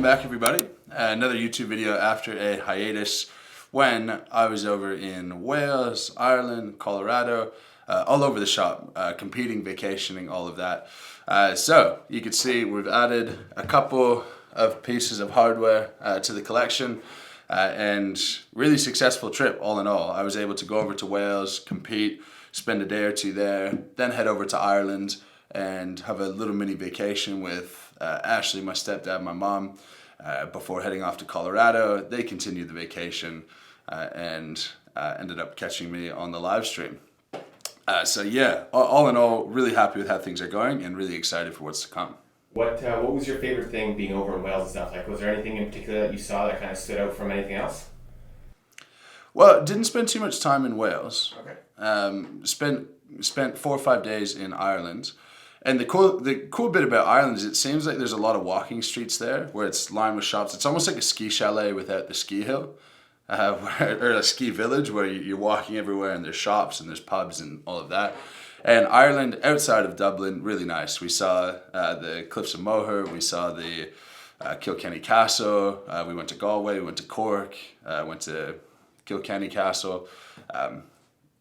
back, everybody. Another YouTube video after a hiatus when I was over in Wales, Ireland, Colorado, all over the shop, competing, vacationing, all of that. So you can see we've added a couple of pieces of hardware to the collection and really successful trip all in all. I was able to go over to Wales, compete, spend a day or two there, then head over to Ireland and have a little mini vacation with Ashley, my stepdad, my mom, before heading off to Colorado. They continued the vacation and ended up catching me on the live stream. So yeah, all in all, really happy with how things are going and really excited for what's to come. What was your favorite thing being over in Wales and stuff? Like, was there anything in particular that you saw that kind of stood out from anything else? Well, didn't spend too much time in Wales. Okay. Spent 4 or 5 days in Ireland. And the cool bit about Ireland is it seems like there's a lot of walking streets there where it's lined with shops. It's almost like a ski chalet without the ski hill, or a ski village where you're walking everywhere and there's shops and there's pubs and all of that. And Ireland, outside of Dublin, really nice. We saw the Cliffs of Moher, we saw the Kilkenny Castle, we went to Galway, we went to Cork, went to Kilkenny Castle.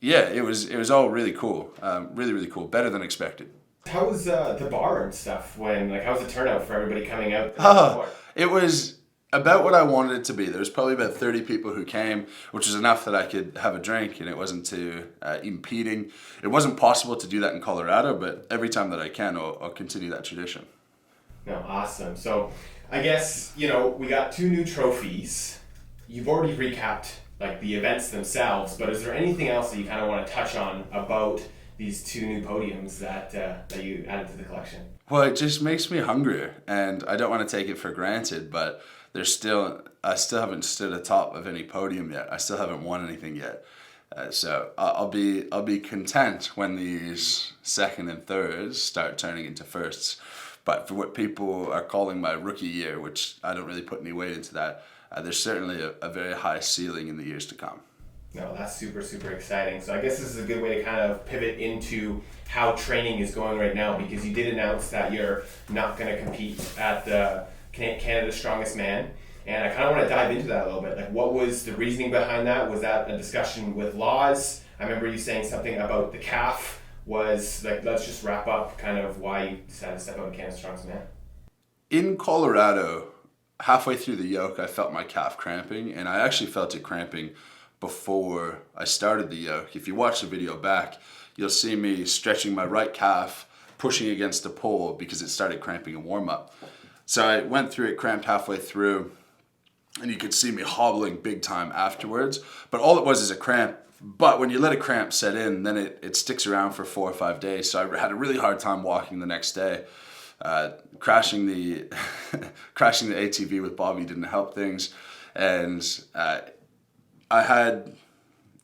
Yeah, it was all really cool, really cool, better than expected. How was the bar and stuff? How was the turnout for everybody coming out? It was about what I wanted it to be. There was probably about 30 people who came, which was enough that I could have a drink and it wasn't too impeding. It wasn't possible to do that in Colorado, but every time that I can, I'll continue that tradition. No, awesome. So I guess, we got 2 new trophies. You've already recapped the events themselves, but is there anything else that you kind of want to touch on about these 2 new podiums that you added to the collection? Well, it just makes me hungrier, and I don't want to take it for granted, but I still haven't stood atop of any podium yet. I still haven't won anything yet. So I'll be content when these second and thirds start turning into firsts. But for what people are calling my rookie year, which I don't really put any weight into that, there's certainly a very high ceiling in the years to come. No, that's super, super exciting. So I guess this is a good way to kind of pivot into how training is going right now, because you did announce that you're not going to compete at the Canada's Strongest Man. And I kind of want to dive into that a little bit. What was the reasoning behind that? Was that a discussion with laws? I remember you saying something about the calf. Let's just wrap up kind of why you decided to step out of Canada's Strongest Man. In Colorado, halfway through the yoke, I felt my calf cramping, and I actually felt it cramping before I started the yoke. If you watch the video back, you'll see me stretching my right calf, pushing against the pole because it started cramping in warm-up. So I went through it, cramped halfway through, and you could see me hobbling big time afterwards. But all it was is a cramp. But when you let a cramp set in, then it sticks around for 4 or 5 days. So I had a really hard time walking the next day. Crashing the ATV with Bobby didn't help things. And I had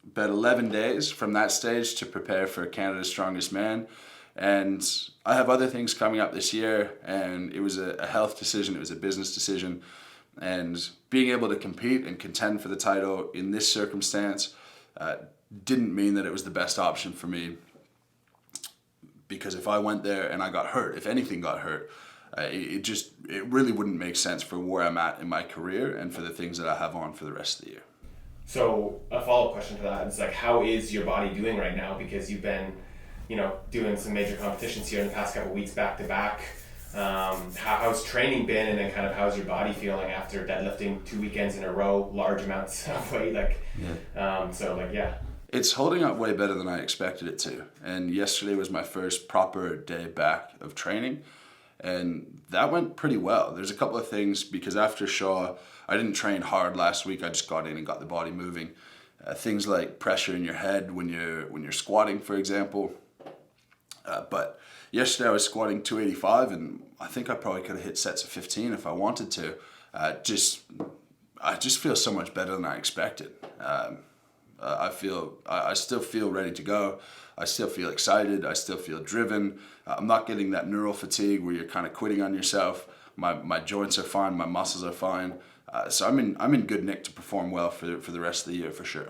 about 11 days from that stage to prepare for Canada's Strongest Man. And I have other things coming up this year, and it was a health decision, it was a business decision. And being able to compete and contend for the title in this circumstance didn't mean that it was the best option for me. Because if I went there and I got hurt, if anything got hurt, it really wouldn't make sense for where I'm at in my career and for the things that I have on for the rest of the year. So a follow-up question to that is how is your body doing right now? Because you've been, doing some major competitions here in the past couple of weeks back to back. How's training been, and then kind of how's your body feeling after deadlifting 2 weekends in a row, large amounts of weight? Yeah. It's holding up way better than I expected it to. And yesterday was my first proper day back of training. And that went pretty well. There's a couple of things, because after Shaw, I didn't train hard last week. I just got in and got the body moving. Things like pressure in your head when you're squatting, for example. But yesterday I was squatting 285, and I think I probably could have hit sets of 15 if I wanted to. I just feel so much better than I expected. I still feel ready to go. I still feel excited. I still feel driven. I'm not getting that neural fatigue where you're kind of quitting on yourself. My joints are fine. My muscles are fine. So I'm in good nick to perform well for the rest of the year for sure.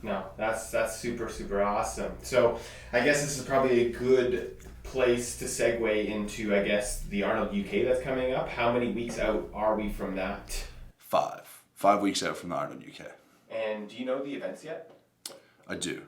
No, that's super, super awesome. So I guess this is probably a good place to segue into, I guess, the Arnold UK that's coming up. How many weeks out are we from that? 5 weeks out from the Arnold UK. And do you know the events yet? I do.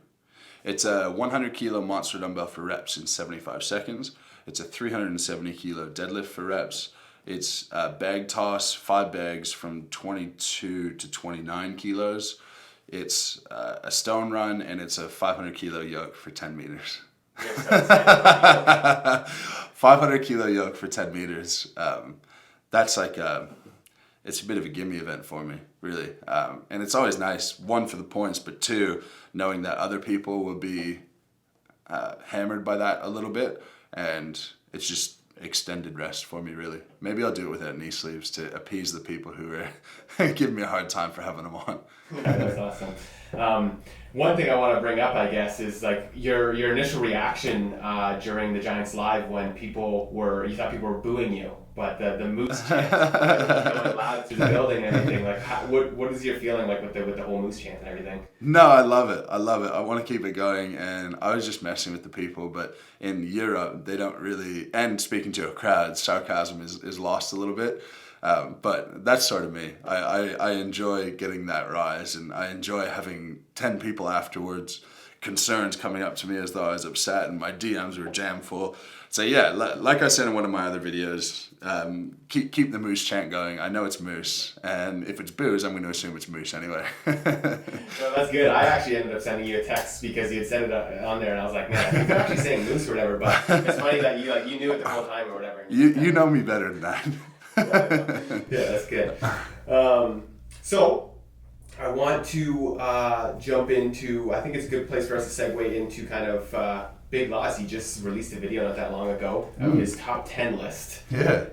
It's a 100 kilo monster dumbbell for reps in 75 seconds. It's a 370 kilo deadlift for reps. It's a bag toss, 5 bags from 22 to 29 kilos. It's a stone run, and it's a 500 kilo yoke for 10 meters. 500 kilo yoke for 10 meters. That's like it's a bit of a gimme event for me, really. And it's always nice, one, for the points, but two, knowing that other people will be hammered by that a little bit. And it's just extended rest for me, really. Maybe I'll do it without knee sleeves to appease the people who are giving me a hard time for having them on. That's awesome. One thing I want to bring up, I guess, is like your initial reaction during the Giants Live when you thought people were booing you, but the moose chant going loud through the building and everything. Like, what is your feeling like with the whole moose chant and everything? No, I love it. I want to keep it going, and I was just messing with the people. But in Europe, they don't really. And speaking to a crowd, sarcasm is lost a little bit. But that's sort of me. I enjoy getting that rise, and I enjoy having 10 people afterwards, concerns coming up to me as though I was upset, and my DMs were jam full. So yeah, like I said in one of my other videos, keep the moose chant going. I know it's moose, and if it's booze, I'm going to assume it's moose anyway. No, that's good. I actually ended up sending you a text because you had said it on there, and I was like, man, I think they're actually saying moose or whatever. But it's funny that you knew it the whole time or whatever. You know me better than that. Yeah, that's good. So I want to jump into, I think it's a good place for us to segue into kind of Big Loss. He just released a video not that long ago of his top 10 list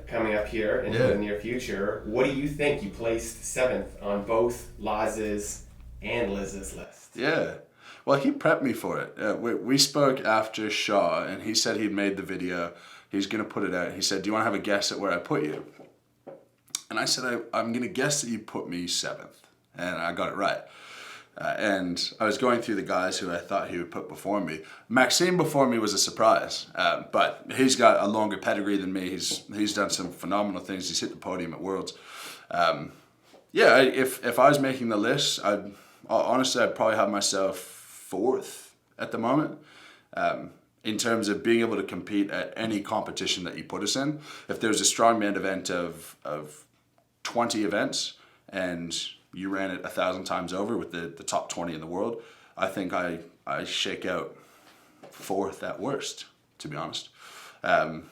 coming up here in the near future. What do you think? You placed 7th on both Loz's and Liz's list. Yeah. Well, he prepped me for it. We spoke after Shaw, and he said he'd made the video. He's going to put it out. He said, do you want to have a guess at where I put you? And I said, I'm going to guess that you put me 7th. And I got it right. And I was going through the guys who I thought he would put before me. Maxime before me was a surprise. But he's got a longer pedigree than me. He's done some phenomenal things. He's hit the podium at Worlds. If I was making the list, honestly, I'd probably have myself 4th at the moment. In terms of being able to compete at any competition that you put us in. If there's a strongman event of 20 events and you ran it 1,000 times over with the top 20 in the world, I think I shake out 4th at worst, to be honest. But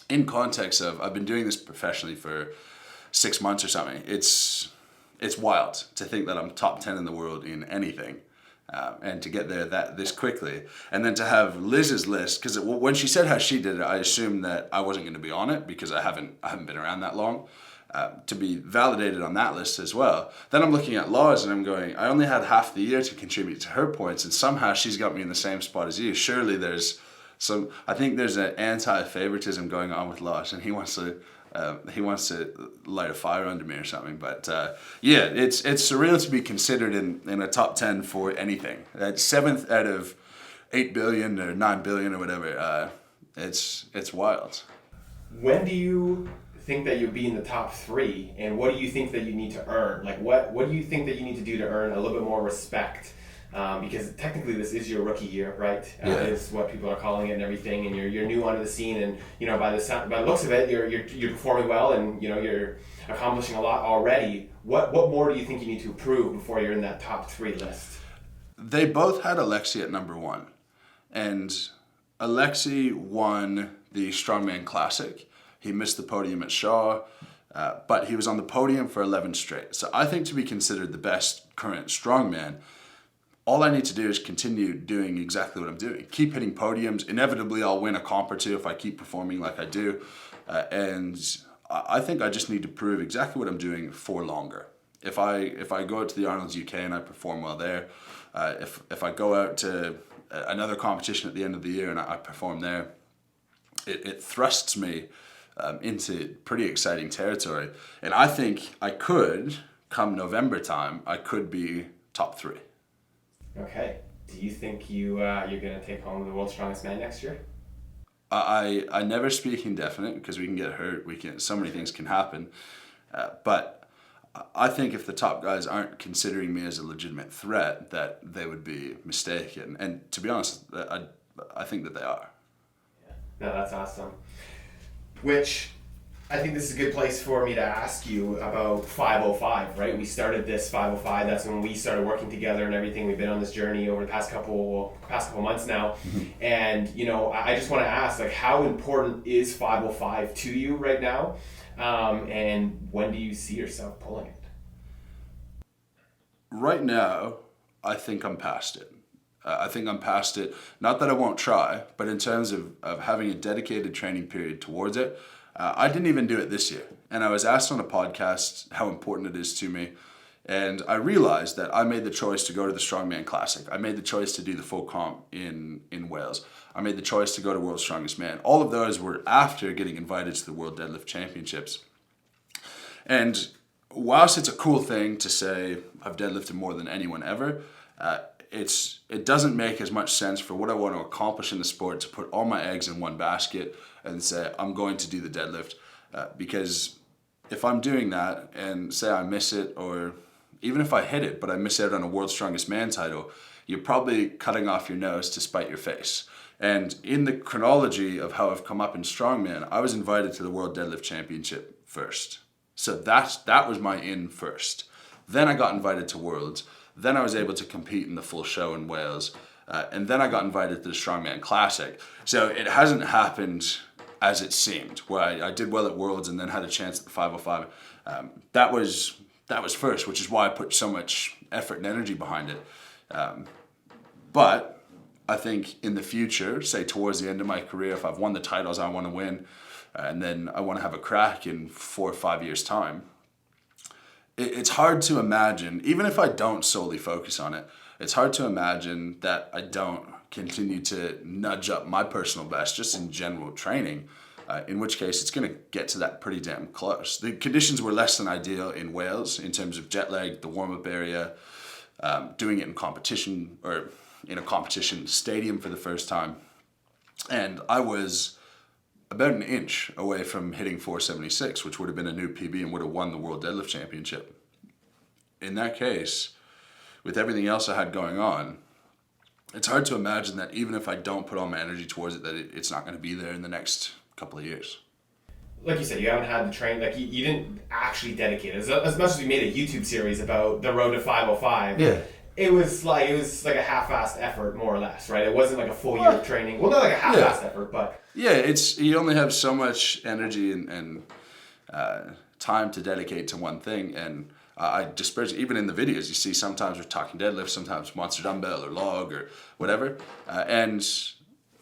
in context of, I've been doing this professionally for 6 months or something, it's wild to think that I'm top 10 in the world in anything. And to get there this quickly, and then to have Liz's list, because when she said how she did it, I assumed that I wasn't going to be on it because I haven't been around that long. To be validated on that list as well. Then I'm looking at Laws and I'm going, I only had half the year to contribute to her points, and somehow she's got me in the same spot as you. Surely there's I think there's an anti-favoritism going on with Laws, and he wants to light a fire under me or something. But it's surreal to be considered in a top 10 for anything. At 7th out of 8 billion or 9 billion or whatever, it's wild. When do you think that you'll be in the top 3, and what do you think that you need to earn? Like, what do you think that you need to do to earn a little bit more respect? Because technically this is your rookie year, right? Is what people are calling it and everything, and you're new onto the scene, and by the looks of it, you're performing well, and you're accomplishing a lot already. What more do you think you need to improve before you're in that top 3 list? They both had Alexi at number 1, and Alexi won the Strongman Classic. He missed the podium at Shaw, but he was on the podium for 11 straight. So I think to be considered the best current strongman, all I need to do is continue doing exactly what I'm doing. Keep hitting podiums. Inevitably, I'll win a comp or two if I keep performing like I do. And I think I just need to prove exactly what I'm doing for longer. If I go out to the Arnolds UK and I perform well there, if I go out to another competition at the end of the year and I perform there, it thrusts me into pretty exciting territory. And I think I could, come November time, I could be top 3. Okay. Do you think you're going to take home the world's strongest man next year? I never speak indefinite because we can get hurt. So many things can happen. But I think if the top guys aren't considering me as a legitimate threat, that they would be mistaken. And to be honest, I think that they are. Yeah. No, that's awesome. Which I think this is a good place for me to ask you about 505, right? We started this 505. That's when we started working together and everything. We've been on this journey over the past couple months now. And, I just want to ask, like, how important is 505 to you right now? And when do you see yourself pulling it? Right now, I think I'm past it. I think I'm past it. Not that I won't try, but in terms of having a dedicated training period towards it, I didn't even do it this year. And I was asked on a podcast how important it is to me. And I realized that I made the choice to go to the Strongman Classic. I made the choice to do the full comp in Wales. I made the choice to go to World's Strongest Man. All of those were after getting invited to the World Deadlift Championships. And whilst it's a cool thing to say I've deadlifted more than anyone ever, it doesn't make as much sense for what I want to accomplish in the sport to put all my eggs in one basket and say I'm going to do the deadlift, because if I'm doing that and say I miss it, or even if I hit it but I miss out on a World's Strongest Man title, you're probably cutting off your nose to spite your face. And in the chronology of how I've come up in strongman, I was invited to the World Deadlift Championship first. So that was my in first. Then I got invited to Worlds. Then I was able to compete in the full show in Wales. And then I got invited to the Strongman Classic. So it hasn't happened as it seemed, where I did well at Worlds and then had a chance at the 505. That was first, which is why I put so much effort and energy behind it. But I think in the future, say towards the end of my career, if I've won the titles I want to win, and then I want to have a crack in 4 or 5 years' time, it's hard to imagine, even if I don't solely focus on it, it's hard to imagine that I don't continue to nudge up my personal best just in general training, in which case it's going to get to that pretty damn close. The conditions were less than ideal in Wales in terms of jet lag, the warm-up area, doing it in competition or in a competition stadium for the first time. And I was about an inch away from hitting 476, which would have been a new PB and would have won the World Deadlift Championship. In that case, with everything else I had going on, it's hard to imagine that even if I don't put all my energy towards it, that it's not going to be there in the next couple of years. Like you said, you haven't had the train, like you didn't actually dedicate it. As much as we made a YouTube series about the road to 505, Yeah. It was like a half-assed effort, more or less, right? It wasn't like a full year of training. Well, not like a half-assed effort, but yeah, you only have so much energy and time to dedicate to one thing, and I disperse it. Even in the videos, you see sometimes we're talking deadlift, sometimes monster dumbbell or log or whatever, and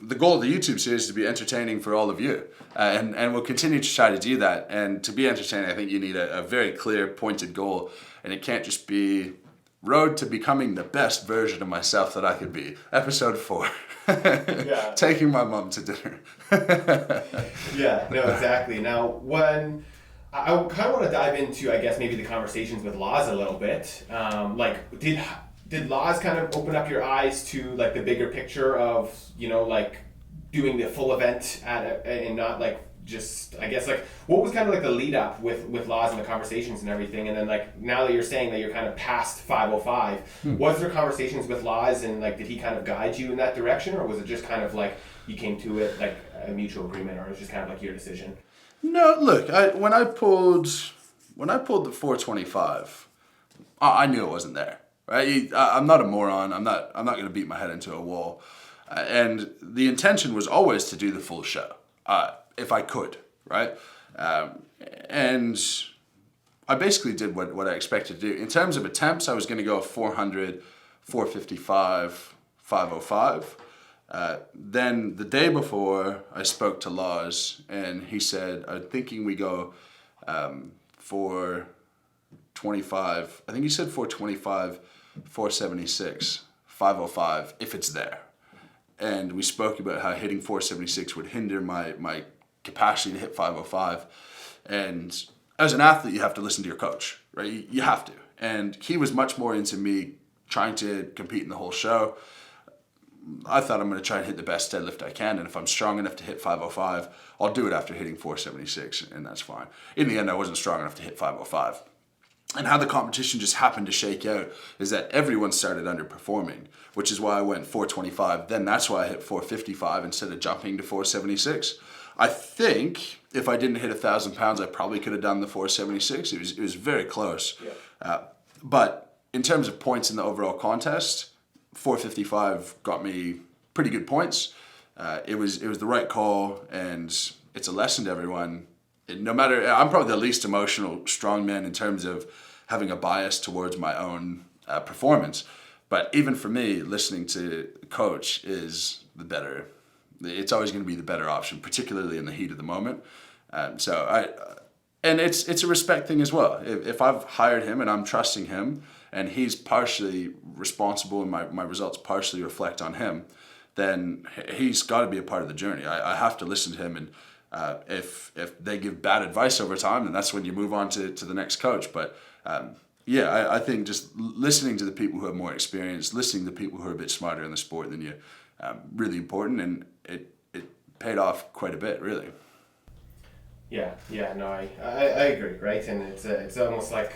the goal of the YouTube series is to be entertaining for all of you, and we'll continue to try to do that. And to be entertaining, I think you need a very clear, pointed goal, and it can't just be road to becoming the best version of myself that I could be. Episode 4. Yeah. Taking my mom to dinner. Yeah, no, exactly. Now, when I kind of want to dive into, I guess, maybe the conversations with Laz a little bit. Like, did Laz kind of open up your eyes to like the bigger picture of, like doing the full event and not like just, I guess, like what was kind of like the lead up with Laz and the conversations and everything, and then like now that you're saying that you're kind of past 505, was there conversations with Laz and like did he kind of guide you in that direction, or was it just kind of like you came to it like a mutual agreement, or it was just kind of like your decision? No, look, when I pulled the 425, I knew it wasn't there. Right? I'm not a moron. I'm not going to beat my head into a wall. And the intention was always to do the full show, if I could, right? And I basically did what I expected to do. In terms of attempts, I was going to go 400, 455, 505. Then the day before, I spoke to Laz, and he said, I'm thinking we go 425. I think he said 425, 476, 505, if it's there. And we spoke about how hitting 476 would hinder my capacity to hit 505. And as an athlete, you have to listen to your coach, right? You have to. And he was much more into me trying to compete in the whole show. I thought I'm going to try and hit the best deadlift I can, and if I'm strong enough to hit 505, I'll do it after hitting 476, and that's fine. In the end, I wasn't strong enough to hit 505. And how the competition just happened to shake out is that everyone started underperforming, which is why I went 425. Then that's why I hit 455 instead of jumping to 476. I think if I didn't hit 1,000 pounds, I probably could have done the 476. It was very close. Yeah. But in terms of points in the overall contest, 455 got me pretty good points. It was the right call, and it's a lesson to everyone. No matter, I'm probably the least emotional strongman in terms of having a bias towards my own performance. But even for me, listening to coach is the better. It's always going to be the better option, particularly in the heat of the moment. And it's a respect thing as well. If I've hired him and I'm trusting him, and he's partially responsible and my results partially reflect on him, then he's got to be a part of the journey. I have to listen to him, and if they give bad advice over time, then that's when you move on to the next coach. But I think just listening to the people who have more experience, listening to people who are a bit smarter in the sport than you, really important, and it paid off quite a bit, really. No, I agree, right? And it's almost like,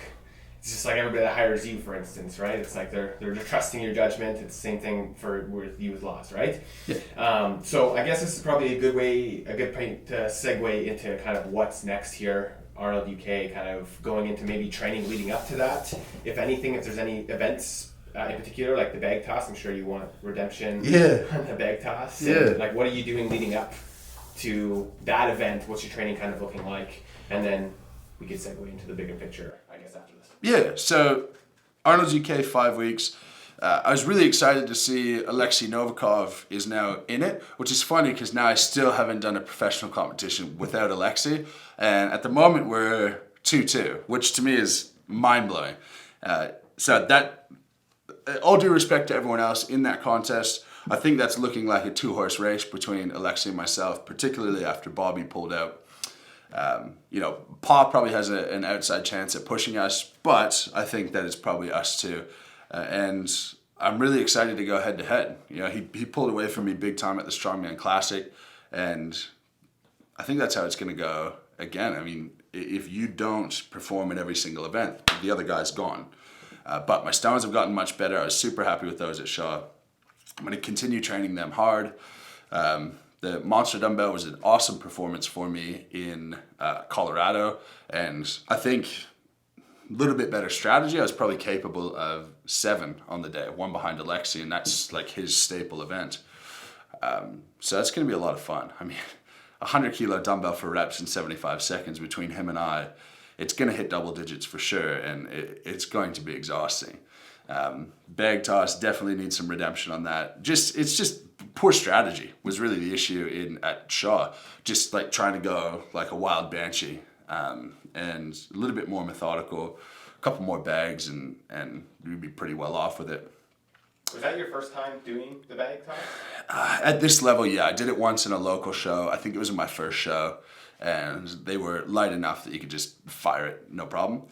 it's just like everybody that hires you, for instance, right? It's like they're trusting your judgment. It's the same thing with you with Laws, right? Yeah. So I guess this is probably a good point to segue into kind of what's next here, Arnold UK, kind of going into maybe training leading up to that. If anything, if there's any events in particular, like the bag toss, I'm sure you want redemption on the bag toss. Yeah. And, like, what are you doing leading up to that event? What's your training kind of looking like? And then we could segue into the bigger picture, I guess, after this. Yeah, so Arnold UK 5 weeks. I was really excited to see Alexei Novikov is now in it, which is funny because now I still haven't done a professional competition without Alexei. And at the moment we're 2-2, which to me is mind-blowing. So that, all due respect to everyone else in that contest, I think that's looking like a 2-horse race between Alexei and myself, particularly after Bobby pulled out. Paul probably has an outside chance at pushing us, but I think that it's probably us too. And I'm really excited to go head to head. He pulled away from me big time at the Strongman Classic, and I think that's how it's going to go again. I mean, if you don't perform at every single event, the other guy's gone. But my stones have gotten much better. I was super happy with those at Shaw. I'm going to continue training them hard. The Monster Dumbbell was an awesome performance for me in Colorado, and I think a little bit better strategy. I was probably capable of 7 on the day, 1 behind Alexei, and that's like his staple event. So that's going to be a lot of fun. I mean, 100 kilo dumbbell for reps in 75 seconds between him and I, it's going to hit double digits for sure, and it's going to be exhausting. Bag toss, definitely needs some redemption on that. It's just poor strategy was really the issue at Shaw. Just like trying to go like a wild banshee, and a little bit more methodical, a couple more bags, and we'd be pretty well off with it. Was that your first time doing the bag toss? At this level, yeah. I did it once in a local show. I think it was in my first show, and they were light enough that you could just fire it, no problem.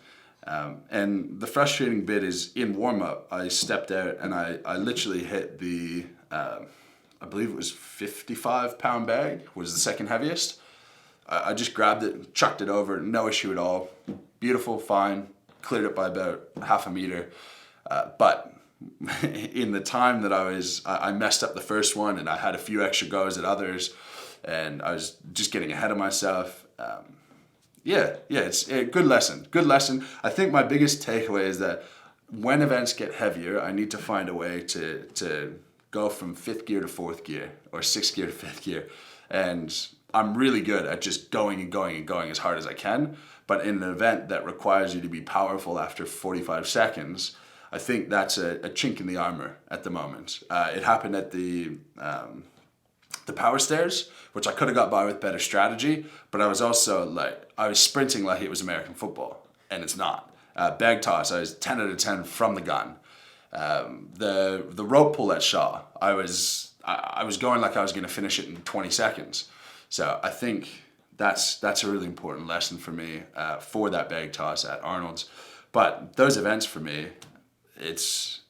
And the frustrating bit is in warm-up, I stepped out and I literally hit the, I believe it was 55-pound bag, was the second heaviest. I just grabbed it, chucked it over, no issue at all. Beautiful, fine, cleared it by about half a meter. But in the time that I messed up the first one, and I had a few extra goes at others, and I was just getting ahead of myself. It's a good lesson. Good lesson. I think my biggest takeaway is that when events get heavier, I need to find a way to go from 5th gear to 4th gear, or 6th gear to 5th gear. And I'm really good at just going and going and going as hard as I can. But in an event that requires you to be powerful after 45 seconds, I think that's a chink in the armor at the moment. It happened at the power stairs, which I could have got by with better strategy, but I was also I was sprinting like it was American football, and it's not. Bag toss, I was 10 out of 10 from the gun. The rope pull at Shaw, I was going like I was going to finish it in 20 seconds. So I think that's a really important lesson for me for that bag toss at Arnold's. But those events for me, it's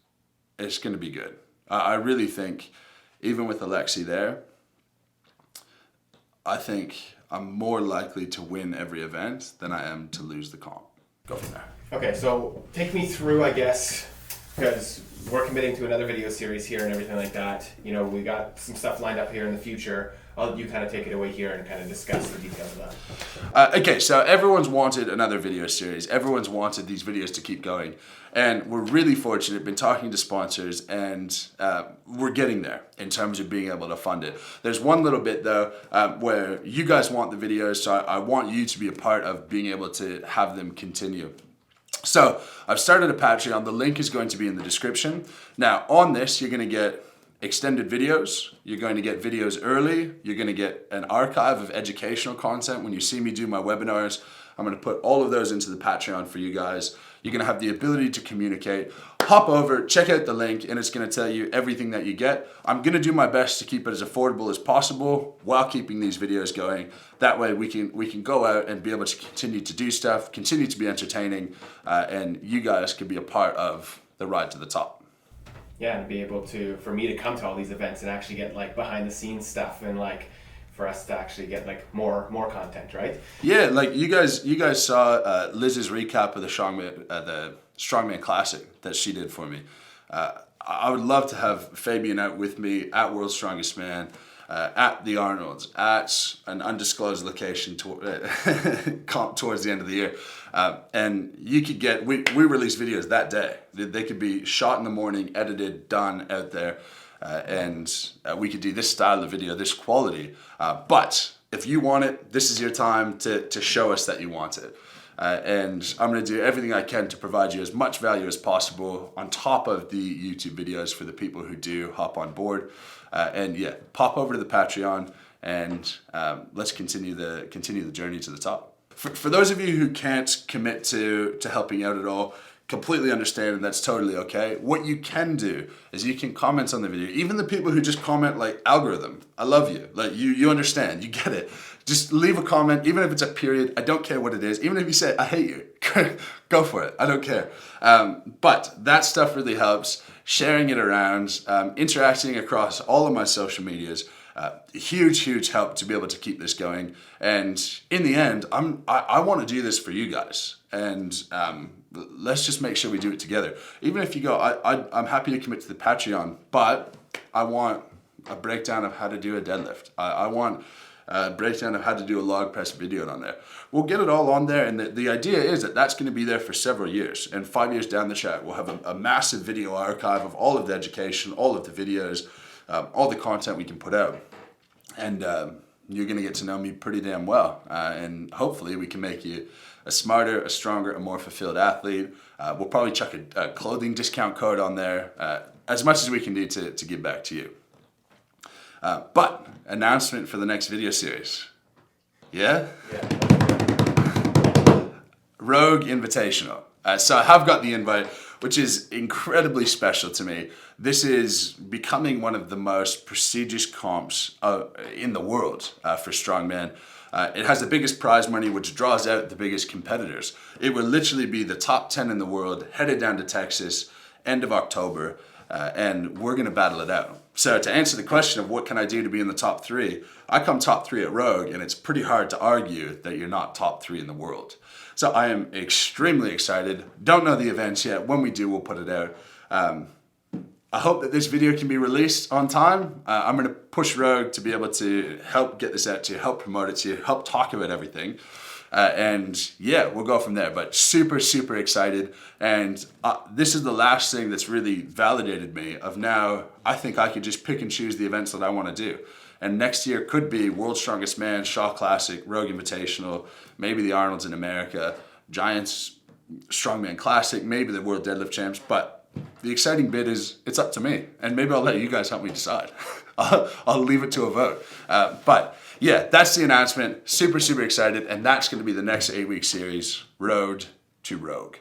going to be good. I really think even with Alexi there, I think I'm more likely to win every event than I am to lose the comp. Go from there. Okay, so take me through, I guess, because we're committing to another video series here and everything like that. You know, we got some stuff lined up here in the future. I'll let you kind of take it away here and kind of discuss the details of that. Okay, so everyone's wanted another video series. Everyone's wanted these videos to keep going. And we're really fortunate, been talking to sponsors, and we're getting there in terms of being able to fund it. There's one little bit though, where you guys want the videos, so I want you to be a part of being able to have them continue. So I've started a Patreon. The link is going to be in the description. Now on this, you're going to get extended videos. You're going to get videos early. You're going to get an archive of educational content. When you see me do my webinars, I'm going to put all of those into the Patreon for you guys. You're going to have the ability to communicate. Hop over, check out the link, and it's going to tell you everything that you get. I'm going to do my best to keep it as affordable as possible while keeping these videos going. That way we can go out and be able to continue to do stuff, continue to be entertaining, and you guys can be a part of the ride to the top. Yeah, and be able to, for me to come to all these events and actually get like behind the scenes stuff, and like for us to actually get like more content, right? Yeah, like you guys saw Liz's recap of the Strongman Classic that she did for me. I would love to have Fabian out with me at World's Strongest Man, at the Arnolds, at an undisclosed location towards the end of the year. And you could get, we release videos that day. They could be shot in the morning, edited, done out there. And we could do this style of video, this quality. But if you want it, this is your time to show us that you want it. And I'm going to do everything I can to provide you as much value as possible on top of the YouTube videos for the people who do hop on board. And yeah, pop over to the Patreon and let's continue the journey to the top. For those of you who can't commit to helping out at all, completely understand, and that's totally okay. What you can do is you can comment on the video. Even the people who just comment like algorithm, I love you. Like you understand, you get it. Just leave a comment, even if it's a period. I don't care what it is. Even if you say, I hate you, go for it. I don't care. But that stuff really helps. Sharing it around, interacting across all of my social medias, huge help to be able to keep this going. And in the end, I want to do this for you guys. And let's just make sure we do it together. Even if you go, I'm happy to commit to the Patreon, but I want a breakdown of how to do a deadlift. I want a breakdown of how to do a log press video on there. We'll get it all on there, and the idea is that that's going to be there for several years. And 5 years down the track, we'll have a massive video archive of all of the education, all of the videos, all the content we can put out. And you're going to get to know me pretty damn well. And hopefully we can make you a smarter, a stronger, a more fulfilled athlete. We'll probably chuck a clothing discount code on there, as much as we can do to give back to you. But announcement for the next video series. Yeah? Rogue Invitational. So I have got the invite, which is incredibly special to me. This is becoming one of the most prestigious comps in the world for strongman. It has the biggest prize money, which draws out the biggest competitors. It will literally be the top 10 in the world, headed down to Texas, end of October, and we're going to battle it out. So to answer the question of what can I do to be in the top 3, I come top 3 at Rogue, and it's pretty hard to argue that you're not top 3 in the world. So I am extremely excited. Don't know the events yet. When we do, we'll put it out. I hope that this video can be released on time. I'm going to push Rogue to be able to help get this out to you, help promote it to you, help talk about everything. And yeah, we'll go from there. But super excited. And this is the last thing that's really validated me of now, I think I could just pick and choose the events that I want to do. And next year could be World's Strongest Man, Shaw Classic, Rogue Invitational, maybe the Arnolds in America, Giants Strongman Classic, maybe the World Deadlift Champs. But the exciting bit is it's up to me. And maybe I'll let you guys help me decide. I'll leave it to a vote. But yeah, that's the announcement. Super excited. And that's going to be the next 8-week series, Road to Rogue.